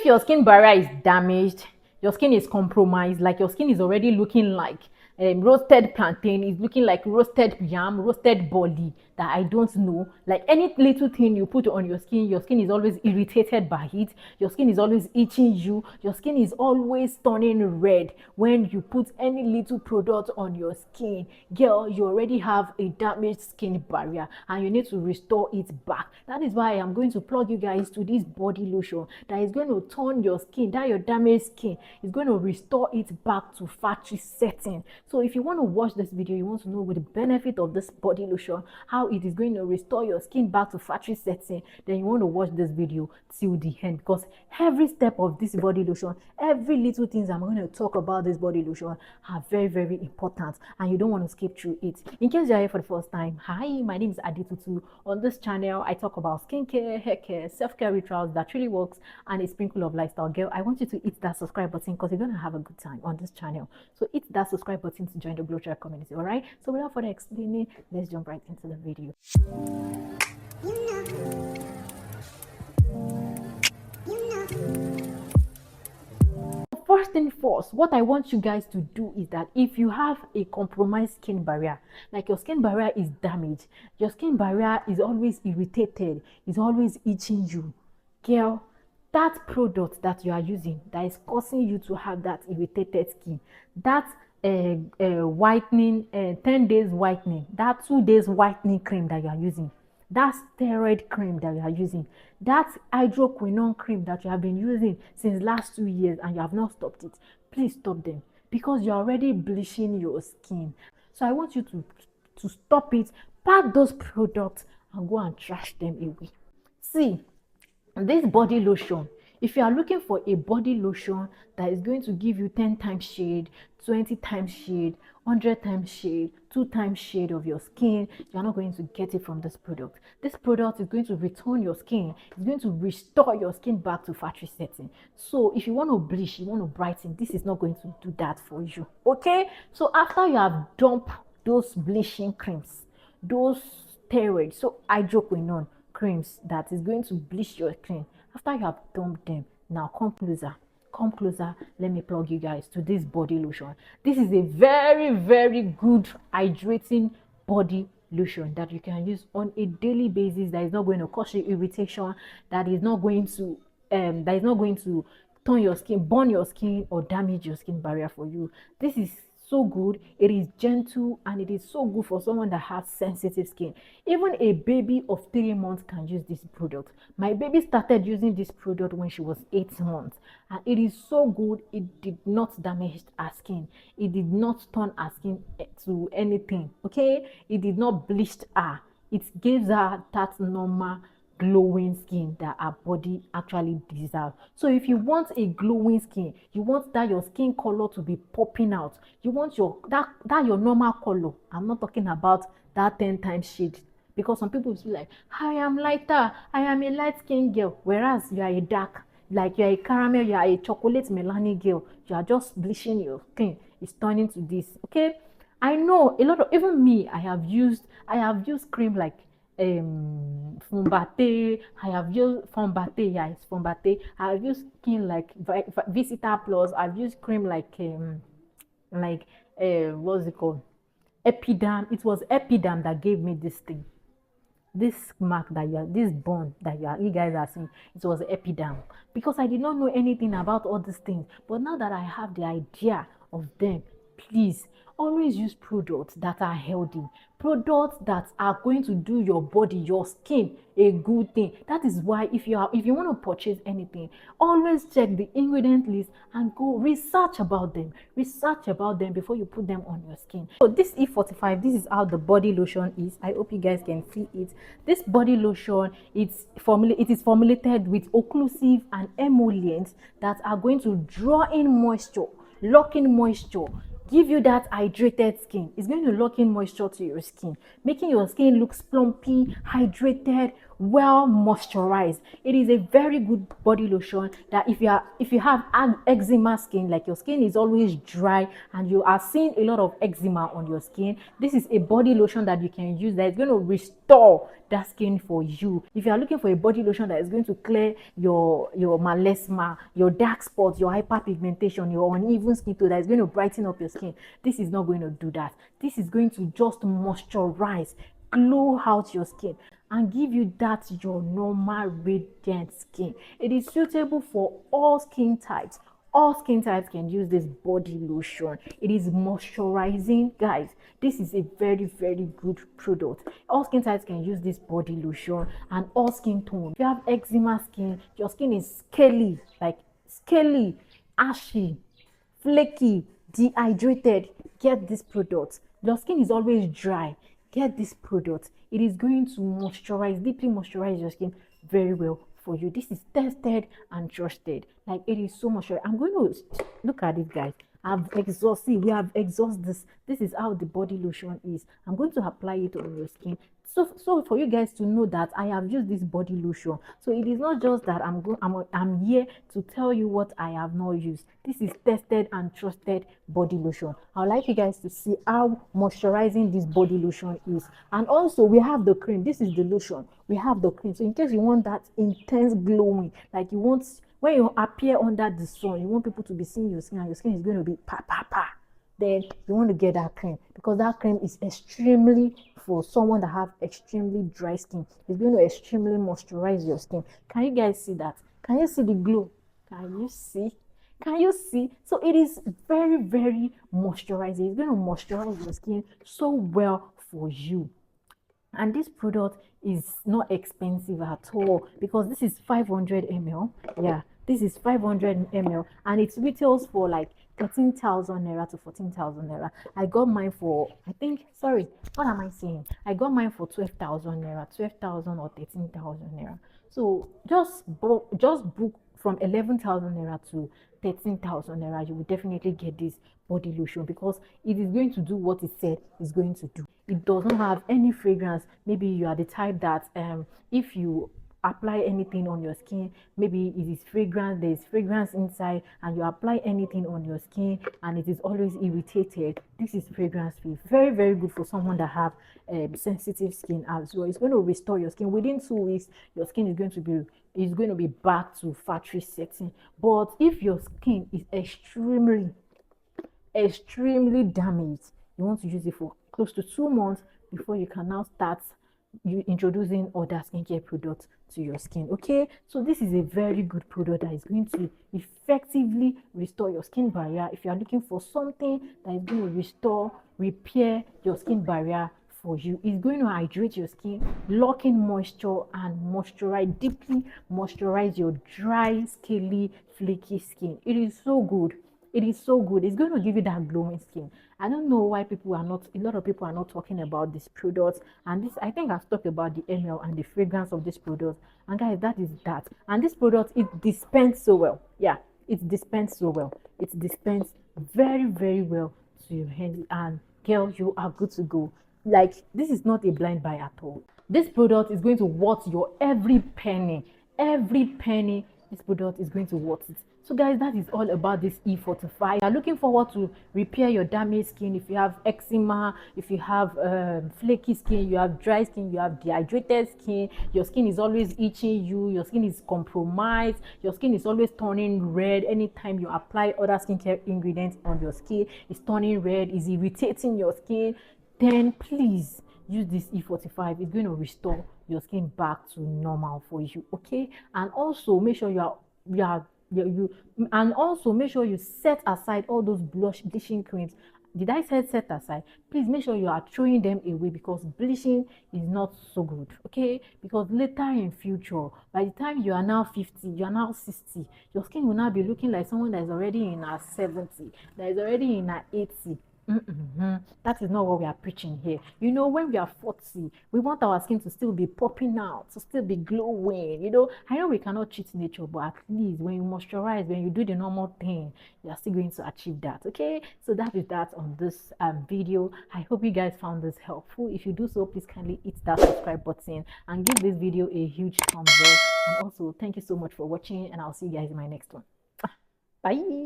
if your skin barrier is damaged, your skin is compromised, like your skin is already looking like roasted plantain, is looking like roasted yam, roasted boli that I don't know, like any little thing you put on your skin is always irritated by it, your skin is always itching you, your skin is always turning red when you put any little product on your skin, girl, you already have a damaged skin barrier and you need to restore it back. That is why I am going to plug you guys to this body lotion that is going to turn your skin, that your damaged skin is going to restore it back to factory setting. So if you want to watch this video, you want to know the benefit of this body lotion, how it is going to restore your skin back to factory setting, then you want to watch this video till the end, because every step of this body lotion, every little things I'm going to talk about this body lotion are very, very important, and you don't want to skip through it. In case you're here for the first time, hi, my name is Adetutu. On this channel, I talk about skincare, hair care, self-care rituals that really works, and a sprinkle of lifestyle. Girl, I want you to hit that subscribe button because you're going to have a good time on this channel. So hit that subscribe button to join the Glow Tribe community, all right? So without further explaining, let's jump right into the video. First thing first, what I want you guys to do is that if you have a compromised skin barrier, like your skin barrier is damaged, your skin barrier is always irritated, is always itching you, girl, that product that you are using that is causing you to have that irritated skin, that whitening, 10 days whitening, that 2 days whitening cream that you are using, that steroid cream that you are using, that hydroquinone cream that you have been using since last 2 years and you have not stopped it, please stop them, because you're already bleaching your skin. So I want you to stop it, pack those products and go and trash them away. See, this body lotion, if you are looking for a body lotion that is going to give you 10 times shade, 20 times shade, 100 times shade, 2 times shade of your skin, you're not going to get it from this product. This product is going to return your skin, it's going to restore your skin back to factory setting. So if you want to bleach, you want to brighten, this is not going to do that for you, okay? So after you have dumped those bleaching creams, those steroids, so hydroquinone creams that is going to bleach your skin, after you have dumped them, now come closer, let me plug you guys to this body lotion. This is a very, very good hydrating body lotion that you can use on a daily basis, that is not going to cause you irritation, that is not going to turn your skin, burn your skin, or damage your skin barrier for you. This is so good, it is gentle, and it is so good for someone that has sensitive skin. Even a baby of 3 months can use this product. My baby started using this product when she was 8 months, and it is so good. It did not damage her skin, it did not turn her skin to anything, okay? It did not bleach her, it gives her that normal glowing skin that our body actually deserves. So if you want a glowing skin, you want that your skin color to be popping out, you want your that your normal color, I'm not talking about that 10 times shade, because some people will be like, I am lighter, I am a light skin girl, whereas you are a dark, like you are a caramel, you are a chocolate melanin girl, you are just bleaching your skin, it's turning to this, okay? I know a lot of, even me, I have used cream like Fombate, I have used Fombate, yeah, it's Fombate. I have used skin like Visita Plus. I've used cream like what's it called, Epiderm. It was Epiderm that gave me this thing, this mark that you are, this bone that you guys are seeing. It was Epiderm, because I did not know anything about all these things, but now that I have the idea of them, please always use products that are healthy, products that are going to do your body, your skin a good thing. That is why if you want to purchase anything, always check the ingredient list and go research about them before you put them on your skin. So this E45, this is how the body lotion is. I hope you guys can see it. This body lotion, it is formulated with occlusive and emollients that are going to draw in moisture, lock in moisture, give you that hydrated skin. It's going to lock in moisture to your skin, making your skin look plumpy, hydrated, well moisturized. It is a very good body lotion that if you have eczema skin, like your skin is always dry and you are seeing a lot of eczema on your skin, this is a body lotion that you can use that is going to restore that skin for you. If you are looking for a body lotion that is going to clear your melasma, your dark spots, your hyperpigmentation, your uneven skin tone, that is going to brighten up your skin, this is not going to do that. This is going to just moisturize, glow out your skin, and give you that your normal radiant skin. It is suitable for all skin types. All skin types can use this body lotion. It is moisturizing, guys. This is a very, very good product. All skin types can use this body lotion, and all skin tone. If you have eczema skin, your skin is scaly, like scaly, ashy, flaky, dehydrated, get this product. Your skin is always dry, get this product. It is going to moisturize, deeply moisturize your skin very well for you. This is tested and trusted. Like, it is so much. I'm going to look at it, guys. We have exhausted this. This is how the body lotion is. I'm going to apply it on your skin. So for you guys to know that I have used this body lotion. So it is not just that I'm here to tell you what I have not used. This is tested and trusted body lotion. I'd like you guys to see how moisturizing this body lotion is. And also we have the cream. This is the lotion. We have the cream. So in case you want that intense glowing, like you want, when you appear under the sun, you want people to be seeing your skin and your skin is going to be pa, then you want to get that cream, because that cream is extremely, for someone that have extremely dry skin, it's going to extremely moisturize your skin. Can you guys see that? Can you see the glow? Can you see? Can you see? So it is very, very moisturizing. It's going to moisturize your skin so well for you. And this product is not expensive at all, because this is 500 ml. Yeah, this is 500 ml, and it retails for like 13,000 naira to 14,000 naira. I got mine for, I think, sorry, what am I saying? I got mine for 12,000 naira, 12,000 or 13,000 naira. So just book from 11,000 naira to 13,000 naira. You will definitely get this body lotion, because it is going to do what it said it's going to do. It does not have any fragrance. Maybe you are the type that if you apply anything on your skin, maybe it is fragrance, there is fragrance inside, and you apply anything on your skin and it is always irritated, this is fragrance free. Very, very good for someone that have sensitive skin as well. It's going to restore your skin within 2 weeks. Your skin is going to be back to factory setting. But if your skin is extremely damaged, you want to use it for close to 2 months before you can now start introducing other skincare products to your skin. Okay, so this is a very good product that is going to effectively restore your skin barrier. If you are looking for something that is going to restore, repair your skin barrier for you, it's going to hydrate your skin, lock in moisture, and deeply moisturize your dry, scaly, flaky skin. It is so good. It is so good. It's going to give you that glowing skin. I don't know why a lot of people are not talking about this product. And this, I think I've talked about the ml and the fragrance of this product. And guys, that is that. And this product, it dispensed so well. Yeah, it's dispensed so well. It's dispensed very, very well to your hand. And girl, you are good to go. Like, this is not a blind buy at all. This product is going to worth your every penny. Every penny, this product is going to worth it. So guys, that is all about this E45. You are looking forward to repair your damaged skin. If you have eczema, if you have flaky skin, you have dry skin, you have dehydrated skin, your skin is always itching you, your skin is compromised, your skin is always turning red anytime you apply other skincare ingredients on your skin, it's turning red, it's irritating your skin, then please use this E45. It's going to restore your skin back to normal for you. Okay, and also make sure and also make sure you set aside all those bleaching creams. Did I say set aside? Please make sure you are throwing them away, because bleaching is not so good. Okay, because later in future, by the time you are now 50, you are now 60, your skin will now be looking like someone that is already in her 70, that is already in her 80. That is not what we are preaching here. You know, when we are 40, we want our skin to still be popping out, to still be glowing. You know, I know we cannot cheat nature, but at least when you moisturize, when you do the normal thing, you are still going to achieve that. Okay, so that is that on this video. I hope you guys found this helpful. If you do so, please kindly hit that subscribe button and give this video a huge thumbs up. And also, thank you so much for watching, and I'll see you guys in my next one. Bye.